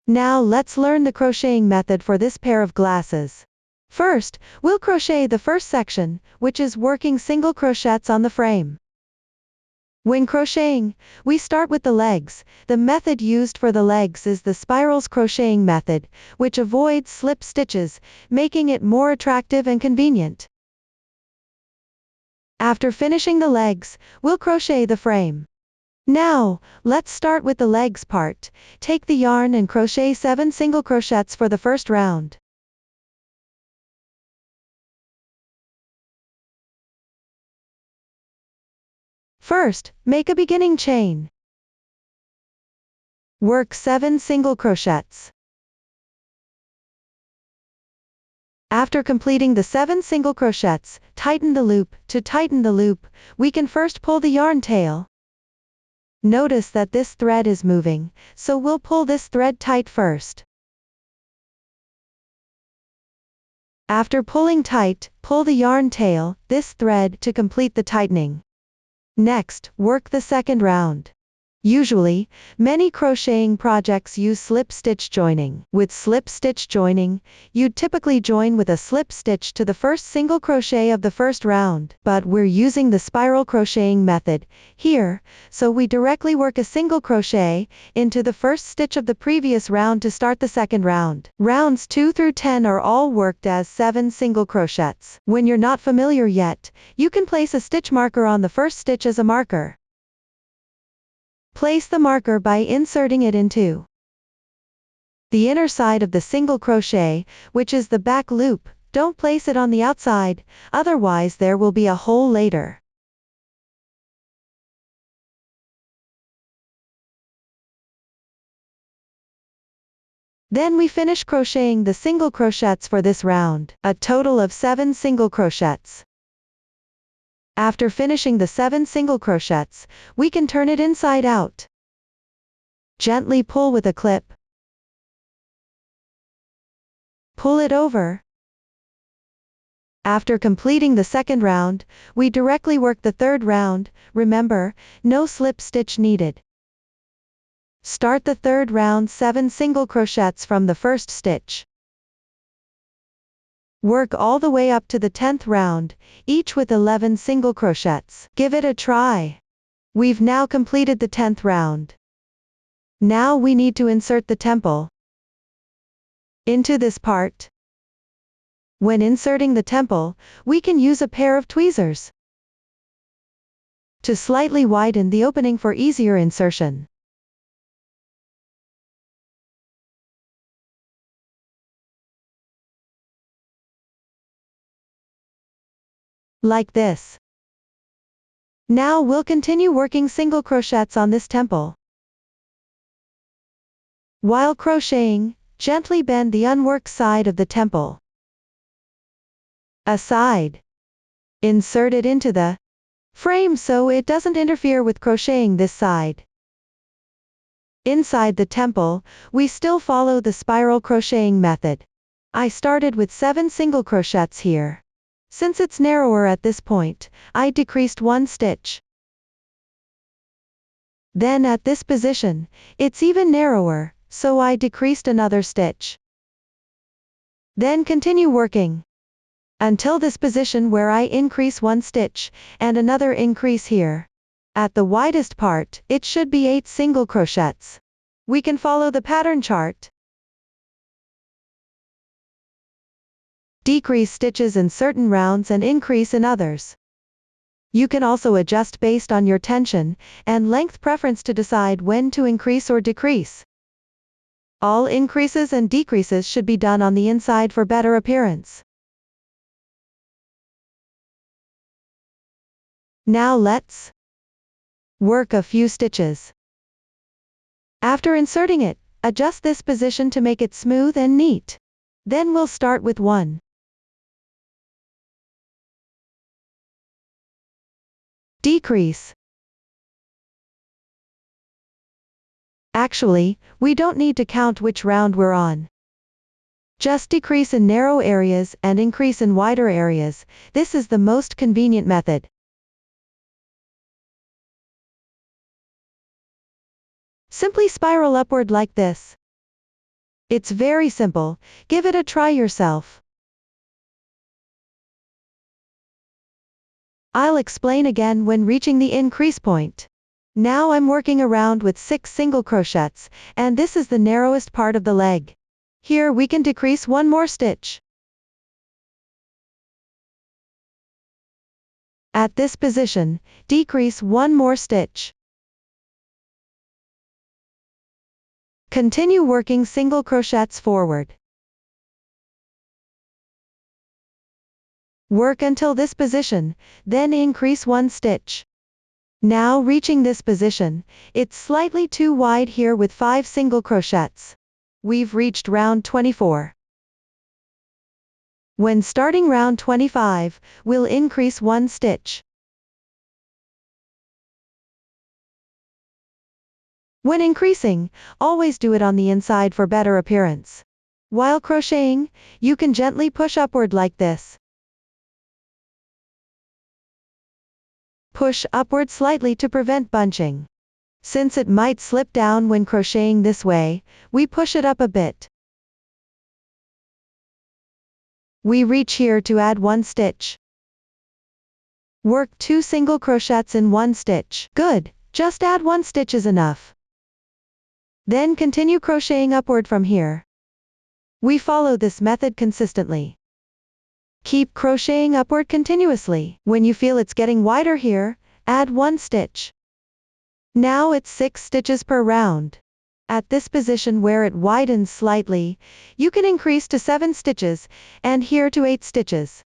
Now let's learn the crocheting method for this pair of glasses. First, we'll crochet the first section, which is working single crochets on the frame. When crocheting, we start with the legs. The method used for the legs is the spirals crocheting method, which avoids slip stitches, making it more attractive and convenient. After finishing the legs, we'll crochet the frame. Now, let's start with the legs part. Take the yarn and crochet 7 single crochets for the first round. First, make a beginning chain. Work 7 single crochets. After completing the 7 single crochets, tighten the loop. To tighten the loop, we can first pull the yarn tail. Notice that this thread is moving, so we'll pull this thread tight first. After pulling tight, pull the yarn tail, this thread, to complete the tightening. Next, work the second round. Usually, many crocheting projects use slip stitch joining. With slip stitch joining, you'd typically join with a slip stitch to the first single crochet of the first round, but we're using the spiral crocheting method here, so we directly work a single crochet into the first stitch of the previous round to start the second round. Rounds 2 through 10 are all worked as 7 single crochets. When you're not familiar yet, you can place a stitch marker on the first stitch as a marker. Place the marker by inserting it into the inner side of the single crochet, which is the back loop. Don't place it on the outside, otherwise there will be a hole later. Then we finish crocheting the single crochets for this round, a total of 7 single crochets. After finishing the 7 single crochets, we can turn it inside out. Gently pull with a clip. Pull it over. After completing the second round, we directly work the third round. Remember, no slip stitch needed. Start the third round 7 single crochets from the first stitch. Work all the way up to the 10th round, each with 11 single crochets. Give it a try. We've now completed the 10th round. Now we need to insert the temple into this part. When inserting the temple, we can use a pair of tweezers to slightly widen the opening for easier insertion. Like this. Now we'll continue working single crochets on this temple. While crocheting, gently bend the unworked side of the temple aside. Insert it into the frame so it doesn't interfere with crocheting this side. Inside the temple, we still follow the spiral crocheting method. I started with 7 single crochets here. Since it's narrower at this point, I decreased 1 stitch. Then at this position, it's even narrower, so I decreased another stitch. Then continue working until this position where I increase 1 stitch, and another increase here. At the widest part, it should be 8 single crochets. We can follow the pattern chart. Decrease stitches in certain rounds and increase in others. You can also adjust based on your tension and length preference to decide when to increase or decrease. All increases and decreases should be done on the inside for better appearance. Now let's work a few stitches. After inserting it, adjust this position to make it smooth and neat. Then we'll start with 1. Decrease. Actually, we don't need to count which round we're on. Just decrease in narrow areas and increase in wider areas. This is the most convenient method. Simply spiral upward like this. It's very simple, give it a try yourself. I'll explain again when reaching the increase point. Now I'm working around with 6 single crochets, and this is the narrowest part of the leg. Here we can decrease one more stitch. At this position, decrease one more stitch. Continue working single crochets forward. Work until this position, then increase one stitch. Now reaching this position, it's slightly too wide here with 5 single crochets. We've reached round 24. When starting round 25, we'll increase one stitch. When increasing, always do it on the inside for better appearance. While crocheting, you can gently push upward like this. Push upward slightly to prevent bunching. Since it might slip down when crocheting this way, we push it up a bit. We reach here to add one stitch. Work 2 single crochets in one stitch. Good, just add one stitch is enough. Then continue crocheting upward from here. We follow this method consistently. Keep crocheting upward continuously. When you feel it's getting wider here, add one stitch. Now it's 6 stitches per round. At this position where it widens slightly, you can increase to 7 stitches, and here to 8 stitches.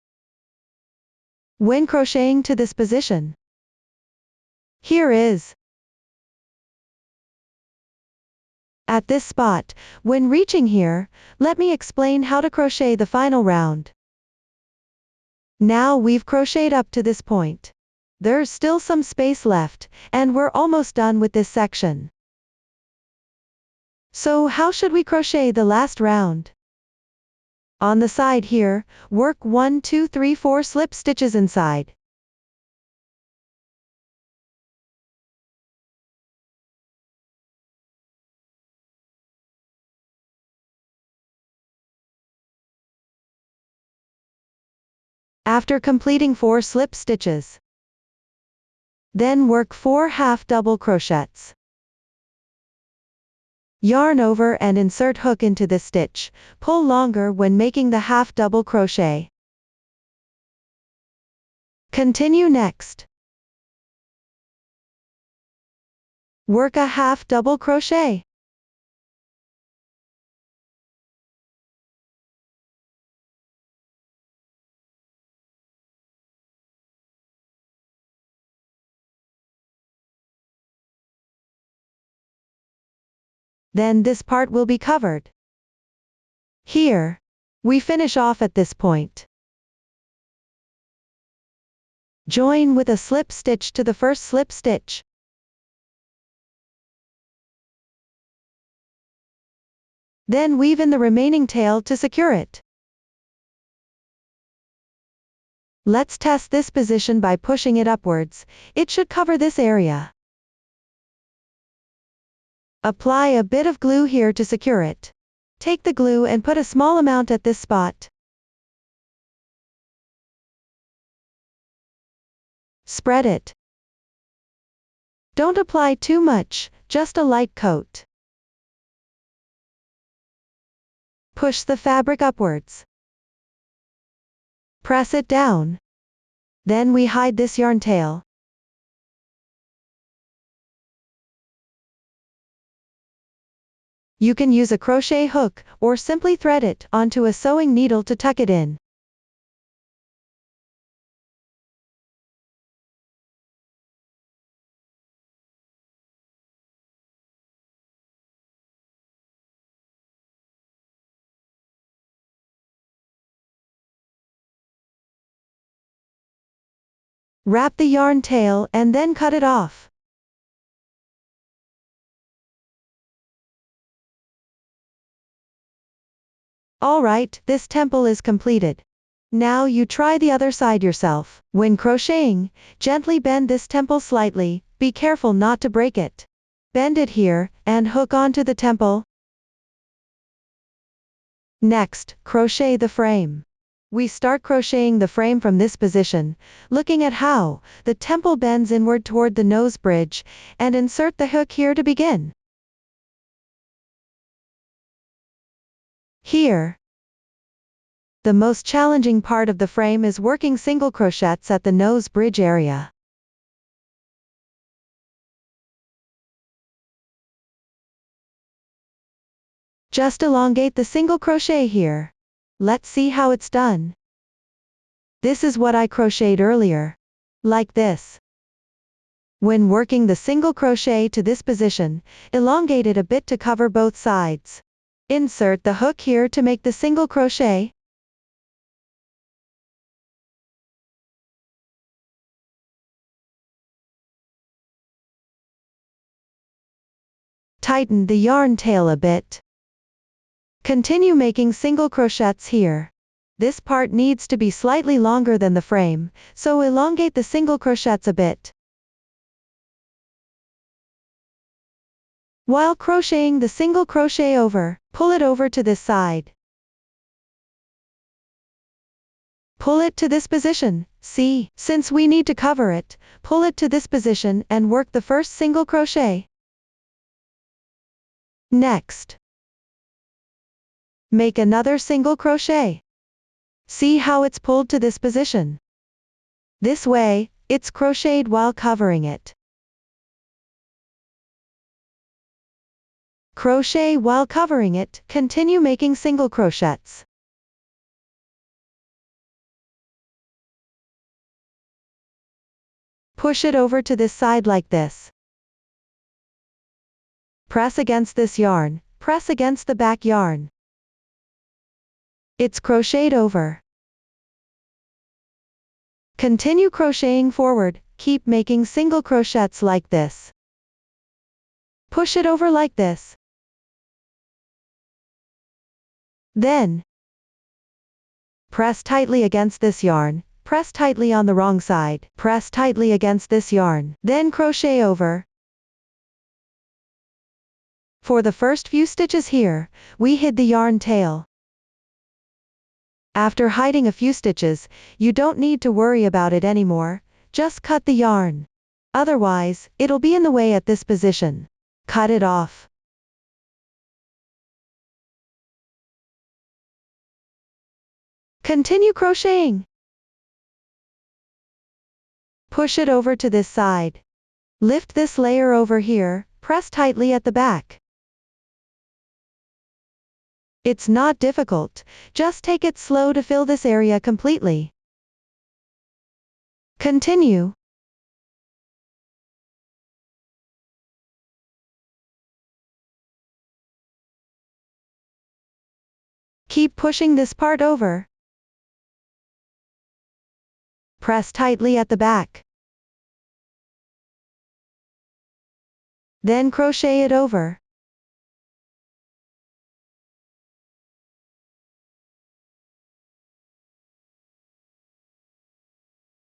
When crocheting to this position, here is. At this spot, when reaching here, let me explain how to crochet the final round. Now we've crocheted up to this point. There's still some space left, and we're almost done with this section. So how should we crochet the last round? On the side here, work 1 2 3 4 slip stitches inside. After completing 4 slip stitches, then work 4 half double crochets. Yarn over and insert hook into this stitch, pull longer when making the half double crochet. Continue next. Work a half double crochet. Then this part will be covered. Here, we finish off at this point. Join with a slip stitch to the first slip stitch. Then weave in the remaining tail to secure it. Let's test this position by pushing it upwards. It should cover this area. Apply a bit of glue here to secure it. Take the glue and put a small amount at this spot. Spread it. Don't apply too much, just a light coat. Push the fabric upwards. Press it down. Then we hide this yarn tail. You can use a crochet hook, or simply thread it onto a sewing needle to tuck it in. Wrap the yarn tail and then cut it off. Alright, this temple is completed. Now you try the other side yourself. When crocheting, gently bend this temple slightly, be careful not to break it. Bend it here, and hook onto the temple. Next, crochet the frame. We start crocheting the frame from this position, looking at how the temple bends inward toward the nose bridge, and insert the hook here to begin. Here, the most challenging part of the frame is working single crochets at the nose bridge area. Just elongate the single crochet here. Let's see how it's done. This is what I crocheted earlier. Like this. When working the single crochet to this position, elongate it a bit to cover both sides. Insert the hook here to make the single crochet. Tighten the yarn tail a bit. Continue making single crochets here. This part needs to be slightly longer than the frame, so elongate the single crochets a bit. While crocheting the single crochet over, pull it over to this side. Pull it to this position. See, since we need to cover it, pull it to this position and work the first single crochet. Next, make another single crochet. See how it's pulled to this position. This way, it's crocheted while covering it. Crochet while covering it, continue making single crochets. Push it over to this side like this. Press against this yarn, press against the back yarn. It's crocheted over. Continue crocheting forward, keep making single crochets like this. Push it over like this. Then, press tightly against this yarn, press tightly on the wrong side, press tightly against this yarn, then crochet over. For the first few stitches here, we hid the yarn tail. After hiding a few stitches, you don't need to worry about it anymore, just cut the yarn. Otherwise, it'll be in the way at this position. Cut it off. Continue crocheting. Push it over to this side. Lift this layer over here, press tightly at the back. It's not difficult, just take it slow to fill this area completely. Continue. Keep pushing this part over. Press tightly at the back. Then crochet it over.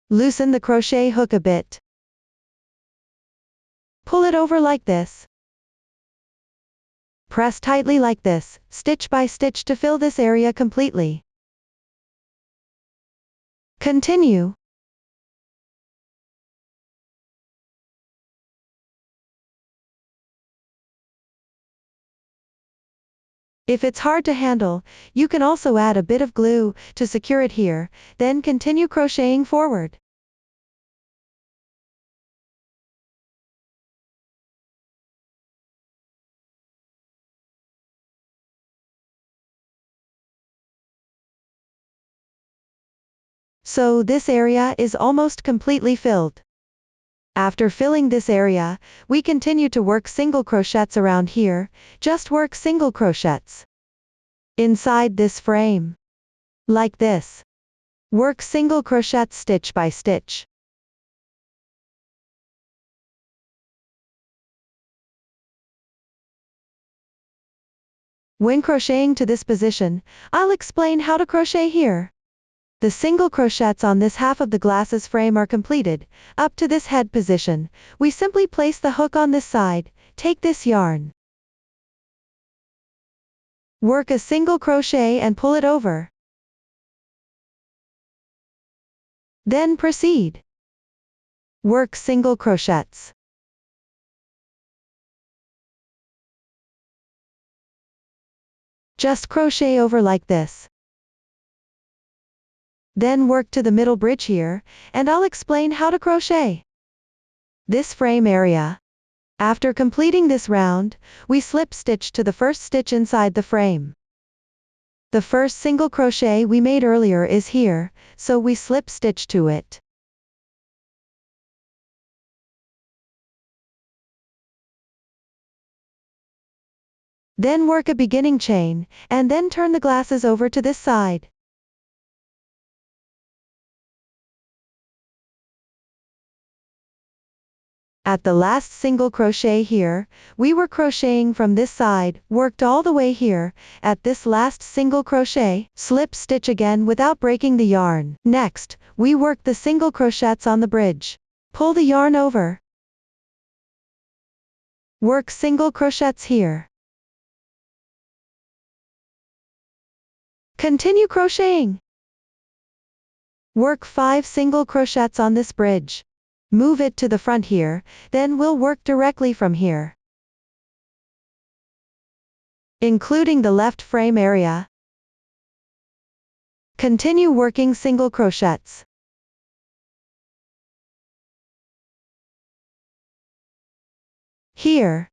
Loosen the crochet hook a bit. Pull it over like this. Press tightly like this, stitch by stitch to fill this area completely. Continue. If it's hard to handle, you can also add a bit of glue to secure it here, then continue crocheting forward. So this area is almost completely filled. After filling this area, we continue to work single crochets around here, just work single crochets. Inside this frame. Like this. Work single crochets stitch by stitch. When crocheting to this position, I'll explain how to crochet here. The single crochets on this half of the glasses frame are completed. Up to this head position, we simply place the hook on this side, take this yarn. Work a single crochet and pull it over. Then proceed. Work single crochets. Just crochet over like this. Then work to the middle bridge here, and I'll explain how to crochet this frame area. After completing this round, we slip stitch to the first stitch inside the frame. The first single crochet we made earlier is here, so we slip stitch to it. Then work a beginning chain, and then turn the glasses over to this side. At the last single crochet here, we were crocheting from this side, worked all the way here. At this last single crochet, slip stitch again without breaking the yarn. Next, we work the single crochets on the bridge. Pull the yarn over. Work single crochets here. Continue crocheting. Work 5 single crochets on this bridge. Move it to the front here, then we'll work directly from here, including the left frame area. Continue working single crochets. Here,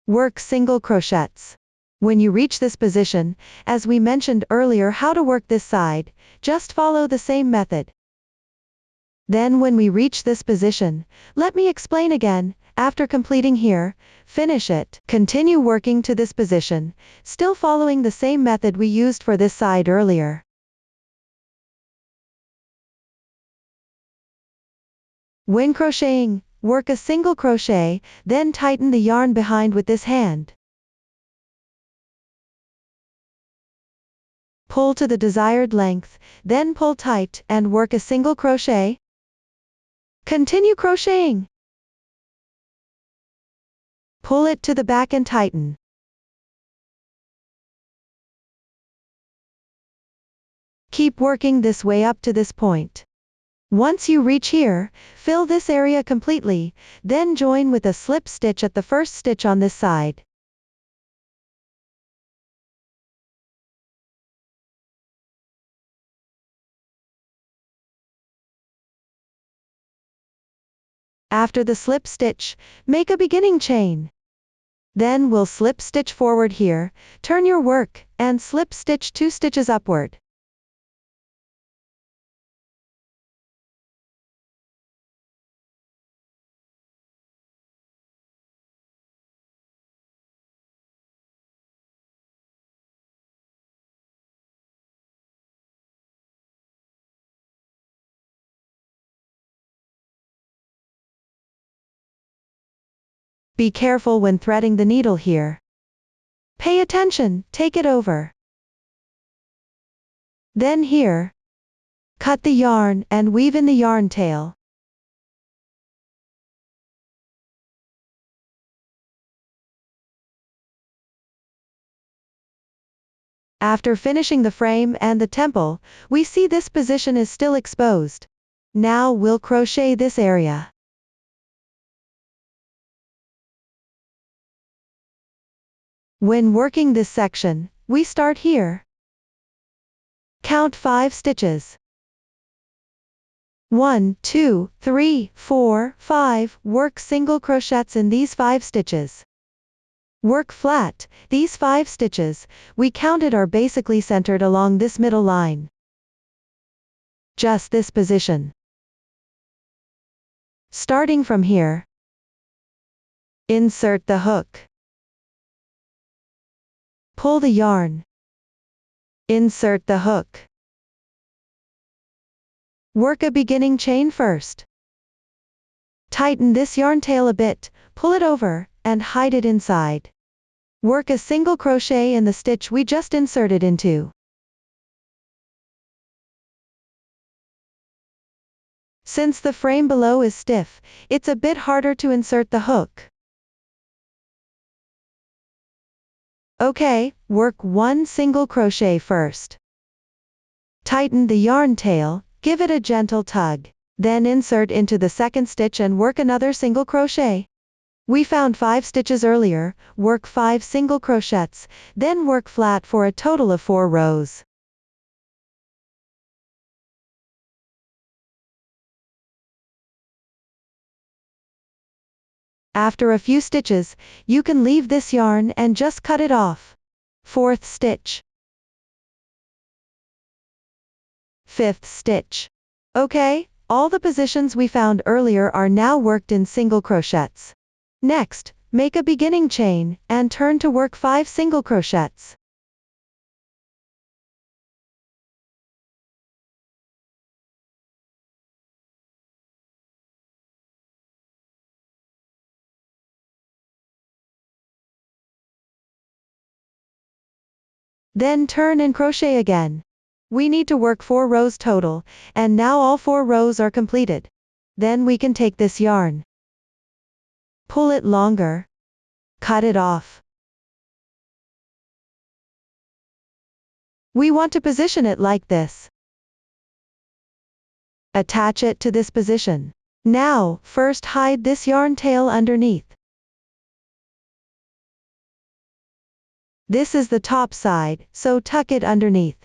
work single crochets. When you reach this position, as we mentioned earlier how to work this side, just follow the same method. Then when we reach this position, let me explain again. After completing here, finish it. Continue working to this position, still following the same method we used for this side earlier. When crocheting, work a single crochet, then tighten the yarn behind with this hand. Pull to the desired length, then pull tight and work a single crochet. Continue crocheting. Pull it to the back and tighten. Keep working this way up to this point. Once you reach here, fill this area completely, then join with a slip stitch at the first stitch on this side. After the slip stitch, make a beginning chain. Then we'll slip stitch forward here, turn your work, and slip stitch 2 stitches upward. Be careful when threading the needle here. Pay attention, take it over. Then here, cut the yarn and weave in the yarn tail. After finishing the frame and the temple, we see this position is still exposed. Now we'll crochet this area. When working this section, we start here. Count 5 stitches. 1, 2, 3, 4, 5. Work single crochets in these 5 stitches. Work flat. These 5 stitches, we counted, are basically centered along this middle line. Just this position. Starting from here, insert the hook. Pull the yarn. Insert the hook. Work a beginning chain first. Tighten this yarn tail a bit, pull it over, and hide it inside. Work a single crochet in the stitch we just inserted into. Since the frame below is stiff, it's a bit harder to insert the hook. Okay, work one single crochet first. Tighten the yarn tail, give it a gentle tug. Then insert into the second stitch and work another single crochet. We found 5 stitches earlier, work 5 single crochets, then work flat for a total of 4 rows. After a few stitches, you can leave this yarn and just cut it off. 4th stitch. 5th stitch. Okay, all the positions we found earlier are now worked in single crochets. Next, make a beginning chain, and turn to work 5 single crochets. Then turn and crochet again. We need to work 4 rows total, and now all 4 rows are completed. Then we can take this yarn. Pull it longer. Cut it off. We want to position it like this. Attach it to this position. Now, first hide this yarn tail underneath. This is the top side, so tuck it underneath.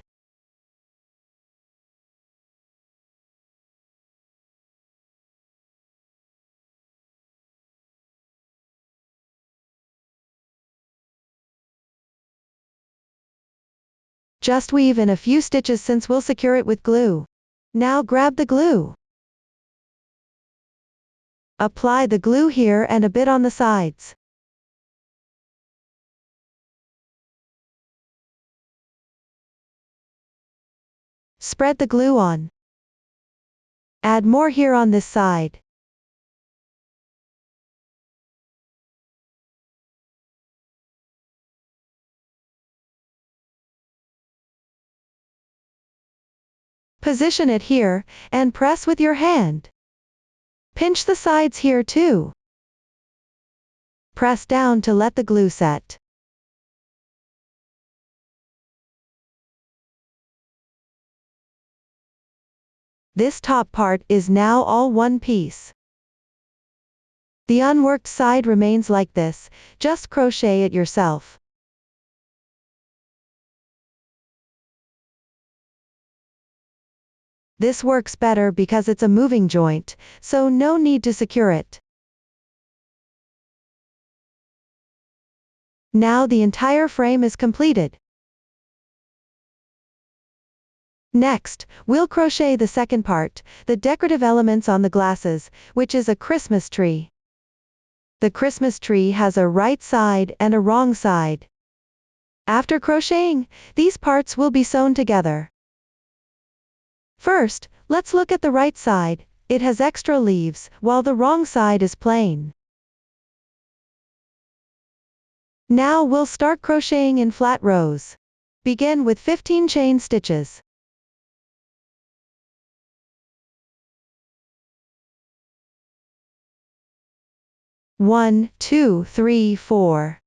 Just weave in a few stitches since we'll secure it with glue. Now grab the glue. Apply the glue here and a bit on the sides. Spread the glue on. Add more here on this side. Position it here, and press with your hand. Pinch the sides here too. Press down to let the glue set. This top part is now all one piece. The unworked side remains like this, just crochet it yourself. This works better because it's a moving joint, so no need to secure it. Now the entire frame is completed. Next, we'll crochet the second part, the decorative elements on the glasses, which is a Christmas tree. The Christmas tree has a right side and a wrong side. After crocheting, these parts will be sewn together. First, let's look at the right side. It has extra leaves, while the wrong side is plain. Now we'll start crocheting in flat rows. Begin with 15 chain stitches. One, 2, 3, 4,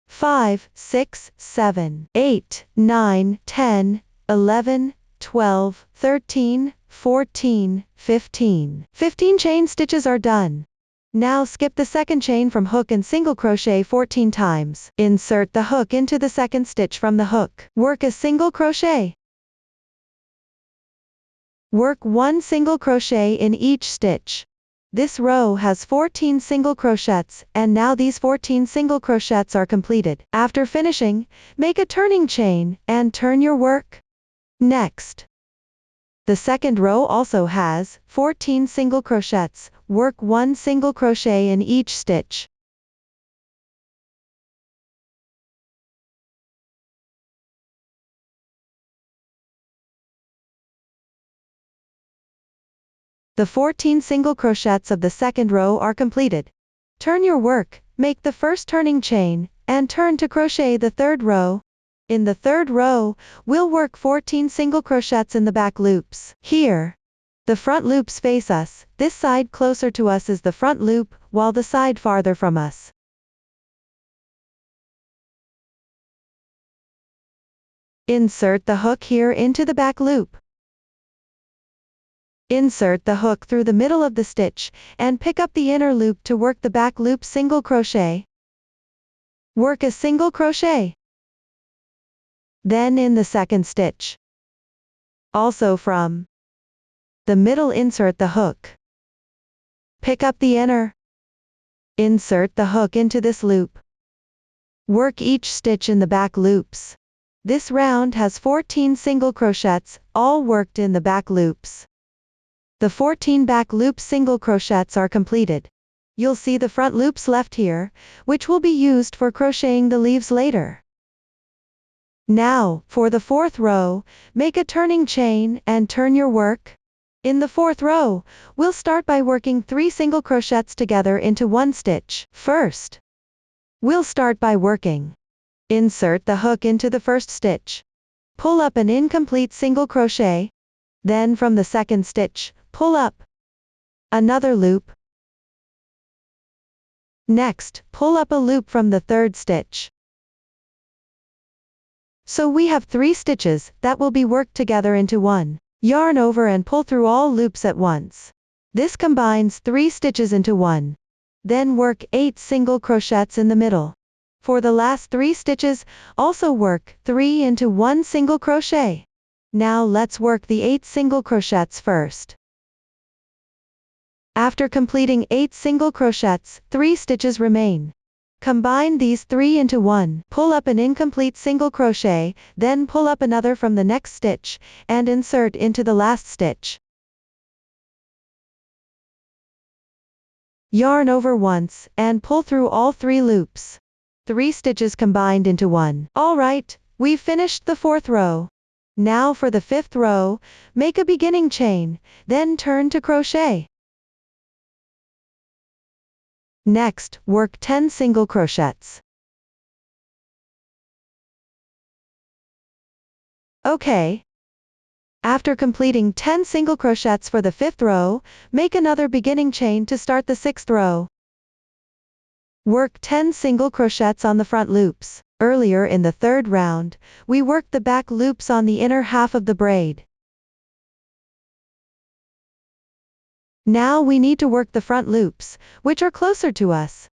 5, 6, 7, 8, 9, 10, 11, 12, 13, 14, 15. 15 chain stitches are done. Now skip the second chain from hook and single crochet 14 times. Insert the hook into the second stitch from the hook. Work a single crochet. Work 1 single crochet in each stitch. This row has 14 single crochets, and now these 14 single crochets are completed. After finishing, make a turning chain, and turn your work. Next, the second row also has 14 single crochets. Work 1 single crochet in each stitch. The 14 single crochets of the second row are completed. Turn your work, make the first turning chain, and turn to crochet the third row. In the third row, we'll work 14 single crochets in the back loops. Here, the front loops face us. This side closer to us is the front loop, while the side farther from us Insert the hook here into the back loop. Insert the hook through the middle of the stitch, and pick up the inner loop to work the back loop single crochet. Work a single crochet. Then in the second stitch. Also from the middle insert the hook. Pick up the inner. Insert the hook into this loop. Work each stitch in the back loops. This round has 14 single crochets, all worked in the back loops. The 14 back loop single crochets are completed. You'll see the front loops left here, which will be used for crocheting the leaves later. Now, for the fourth row, make a turning chain and turn your work. In the fourth row, we'll start by working 3 single crochets together into one stitch. First, we'll start by working. Insert the hook into the first stitch. Pull up an incomplete single crochet. Then from the second stitch, pull up another loop. Next, pull up a loop from the third stitch. So we have 3 stitches that will be worked together into one. Yarn over and pull through all loops at once. This combines 3 stitches into one. Then work 8 single crochets in the middle. For the last 3 stitches, also work 3 into 1 single crochet. Now let's work the 8 single crochets first. After completing 8 single crochets, 3 stitches remain. Combine these 3 into one, pull up an incomplete single crochet, then pull up another from the next stitch, and insert into the last stitch. Yarn over once, and pull through all 3 loops. 3 stitches combined into one. Alright, we've finished the 4th row. Now for the 5th row, make a beginning chain, then turn to crochet. Next, work 10 single crochets. Okay. After completing 10 single crochets for the 5th row, make another beginning chain to start the 6th row. Work 10 single crochets on the front loops. Earlier in the 3rd round, we worked the back loops on the inner half of the braid. Now we need to work the front loops, which are closer to us.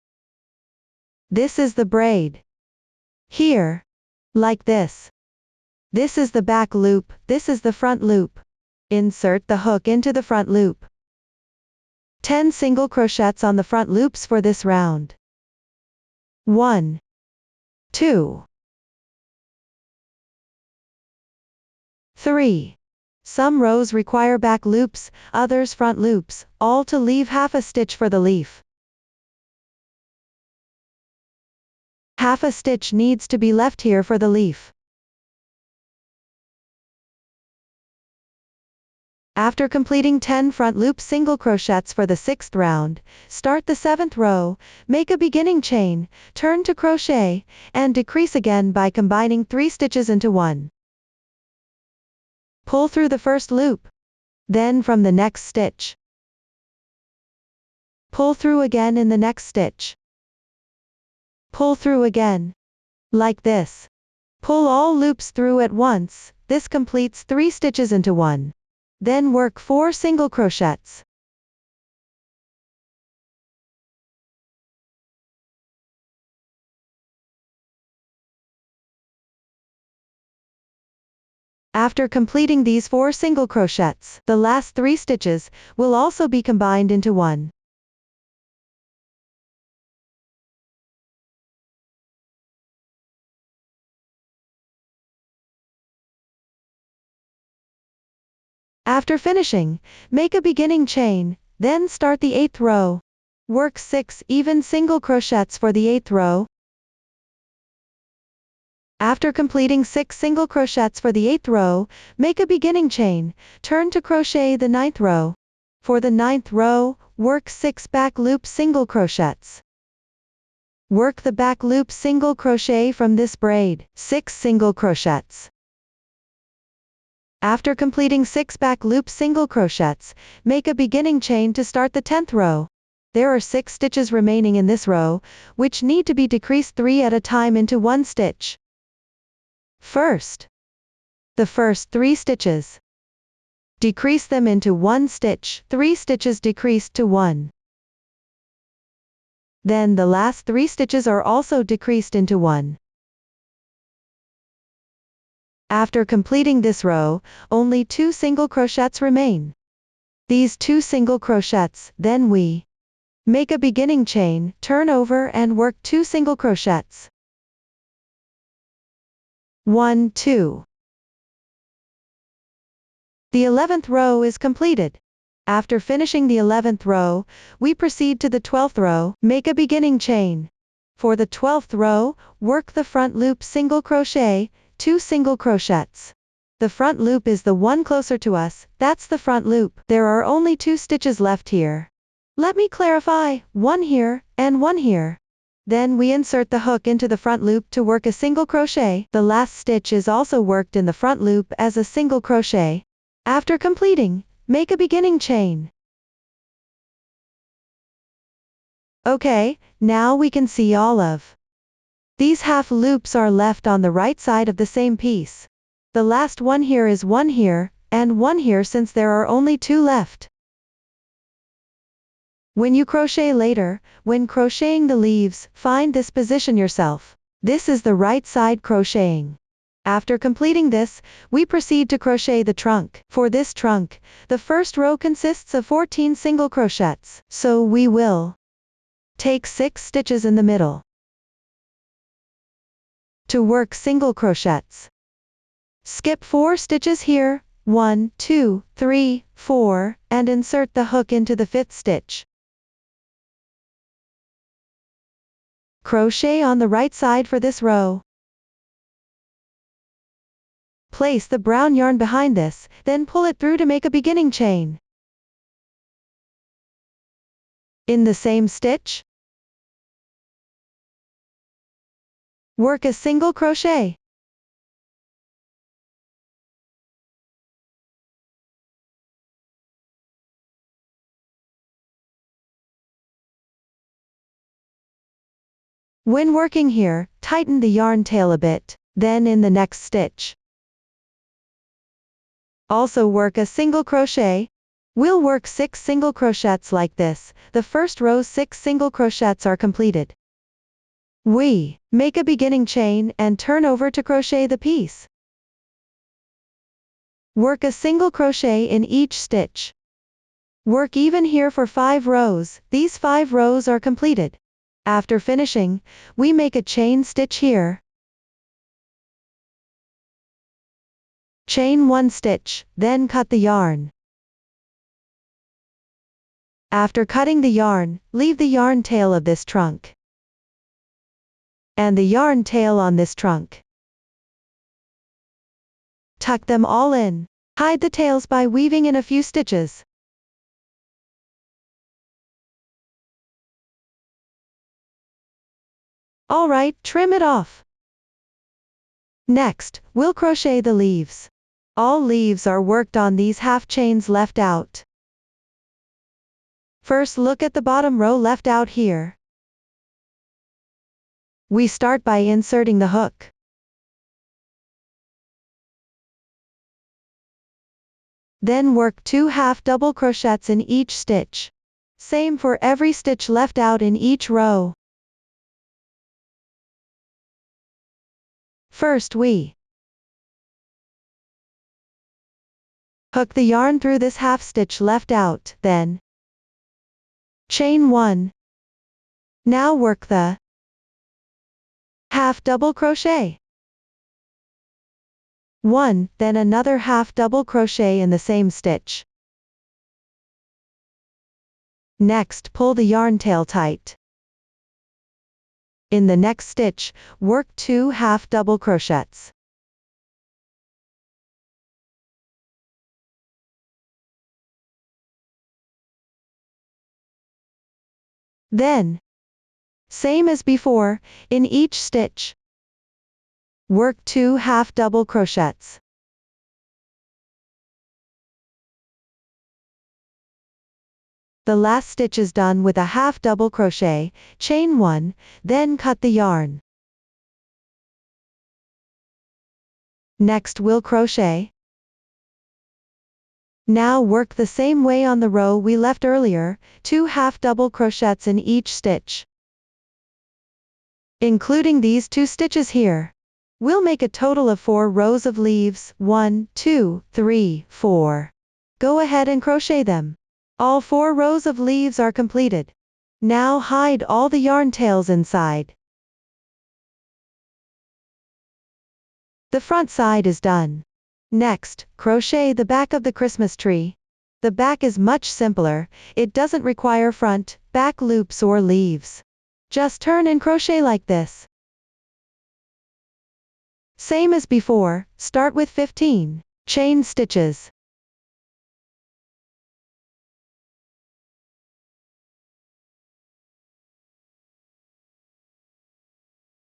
This is the braid. Here. Like this. This is the back loop, this is the front loop. Insert the hook into the front loop. 10 single crochets on the front loops for this round. 1, 2, 3. Some rows require back loops, others front loops, all to leave half a stitch for the leaf. Half a stitch needs to be left here for the leaf. After completing 10 front loop single crochets for the 6th round, start the 7th row, make a beginning chain, turn to crochet, and decrease again by combining 3 stitches into one. Pull through the first loop. Then from the next stitch. Pull through again in the next stitch. Pull through again. Like this. Pull all loops through at once, this completes 3 stitches into one. Then work 4 single crochets. After completing these 4 single crochets, the last 3 stitches will also be combined into one. After finishing, make a beginning chain, then start the 8th row. Work 6 even single crochets for the 8th row. After completing 6 single crochets for the 8th row, make a beginning chain, turn to crochet the 9th row. For the 9th row, work 6 back loop single crochets. Work the back loop single crochet from this braid, 6 single crochets. After completing 6 back loop single crochets, make a beginning chain to start the 10th row. There are 6 stitches remaining in this row, which need to be decreased 3 at a time into one stitch. First, the first 3 stitches. Decrease them into 1 stitch, 3 stitches decreased to 1. Then the last 3 stitches are also decreased into 1. After completing this row, only 2 single crochets remain. These 2 single crochets, then we make a beginning chain, turn over and work 2 single crochets. 1, 2. The 11th row is completed. After finishing the 11th row, we proceed to the 12th row, make a beginning chain. For the 12th row, work the front loop single crochet, 2 single crochets. The front loop is the one closer to us, that's the front loop. There are only 2 stitches left here. Let me clarify, 1 here, and 1 here. Then we insert the hook into the front loop to work a single crochet. The last stitch is also worked in the front loop as a single crochet. After completing, make a beginning chain. Okay, now we can see all of these half loops are left on the right side of the same piece. The last one here is 1 here, and 1 here since there are only 2 left. When you crochet later, when crocheting the leaves, find this position yourself. This is the right side crocheting. After completing this, we proceed to crochet the trunk. For this trunk, the first row consists of 14 single crochets, so we will take 6 stitches in the middle. To work single crochets, skip 4 stitches here, 1, 2, 3, 4, and insert the hook into the 5th stitch. Crochet on the right side for this row. Place the brown yarn behind this, then pull it through to make a beginning chain. In the same stitch, work a single crochet. When working here, tighten the yarn tail a bit, then in the next stitch, also work a single crochet. We'll work 6 single crochets like this. The first row's 6 single crochets are completed. We make a beginning chain and turn over to crochet the piece. Work a single crochet in each stitch. Work even here for 5 rows. These 5 rows are completed. After finishing, we make a chain stitch here. Chain 1 stitch, then cut the yarn. After cutting the yarn, leave the yarn tail of this trunk and the yarn tail on this trunk. Tuck them all in. Hide the tails by weaving in a few stitches. Alright, trim it off. Next, we'll crochet the leaves. All leaves are worked on these half chains left out. First look at the bottom row left out here. We start by inserting the hook. Then work 2 half double crochets in each stitch. Same for every stitch left out in each row. First we hook the yarn through this half stitch left out, then chain 1. Now work the half double crochet. 1, then another half double crochet in the same stitch. Next, pull the yarn tail tight. In the next stitch, work 2 half double crochets. Then, same as before, in each stitch, work 2 half double crochets. The last stitch is done with a half double crochet, chain 1, then cut the yarn. Next we'll crochet. Now work the same way on the row we left earlier, 2 half double crochets in each stitch. Including these 2 stitches here. We'll make a total of 4 rows of leaves, 1, 2, 3, 4. Go ahead and crochet them. All 4 rows of leaves are completed. Now hide all the yarn tails inside. The front side is done. Next, crochet the back of the Christmas tree. The back is much simpler, it doesn't require front, back loops or leaves. Just turn and crochet like this. Same as before, start with 15 chain stitches.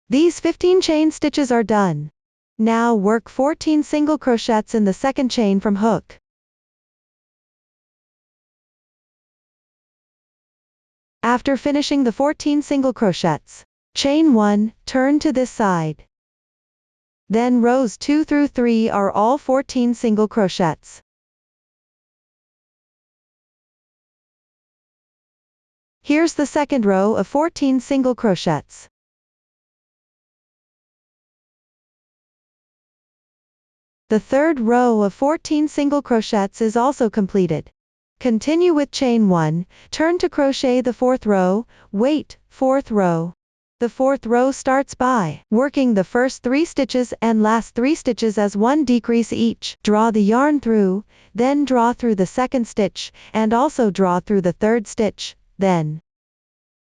These 15 chain stitches are done. Now work 14 single crochets in the second chain from hook. After finishing the 14 single crochets, chain 1, turn to this side. Then rows 2 through 3 are all 14 single crochets. Here's the second row of 14 single crochets. The third row of 14 single crochets is also completed. Continue with chain 1, turn to crochet the 4th row, wait, 4th row. The 4th row starts by working the first 3 stitches and last 3 stitches as one decrease each. Draw the yarn through, then draw through the second stitch, and also draw through the third stitch, then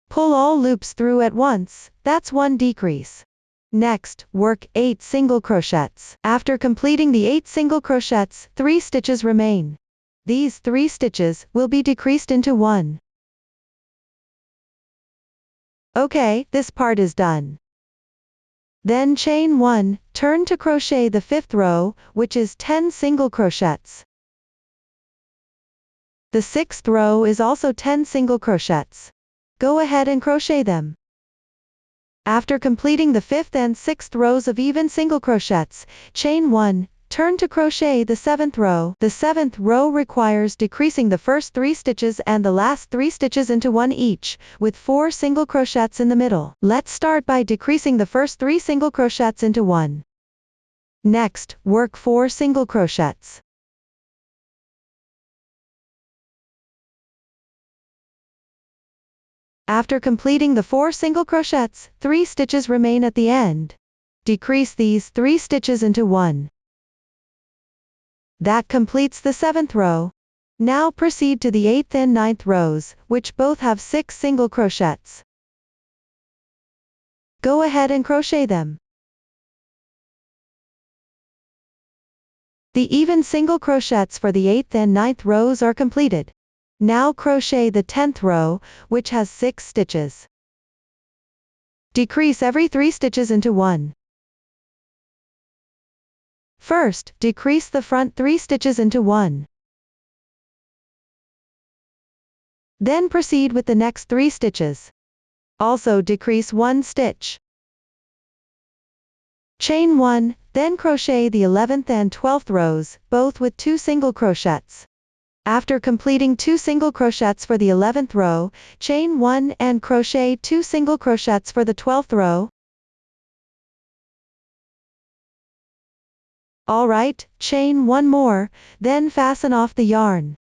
pull all loops through at once, that's one decrease. Next, work 8 single crochets. After completing the 8 single crochets, 3 stitches remain. These 3 stitches will be decreased into 1. Okay, this part is done. Then chain 1, turn to crochet the 5th row, which is 10 single crochets. The 6th row is also 10 single crochets. Go ahead and crochet them. After completing the 5th and 6th rows of even single crochets, chain 1, turn to crochet the 7th row. The 7th row requires decreasing the first 3 stitches and the last 3 stitches into 1 each, with 4 single crochets in the middle. Let's start by decreasing the first 3 single crochets into 1. Next, work 4 single crochets. After completing the 4 single crochets, 3 stitches remain at the end. Decrease these 3 stitches into 1. That completes the 7th row. Now proceed to the 8th and 9th rows, which both have 6 single crochets. Go ahead and crochet them. The even single crochets for the 8th and 9th rows are completed. Now crochet the 10th row, which has 6 stitches. Decrease every 3 stitches into 1. First, decrease the front 3 stitches into 1. Then proceed with the next 3 stitches. Also decrease 1 stitch. Chain 1, then crochet the 11th and 12th rows, both with 2 single crochets. After completing 2 single crochets for the 11th row, chain 1 and crochet 2 single crochets for the 12th row. Alright, chain 1 more, then fasten off the yarn.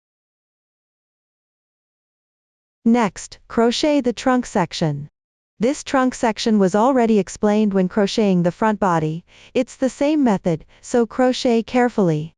Next, crochet the trunk section. This trunk section was already explained when crocheting the front body. It's the same method, so crochet carefully.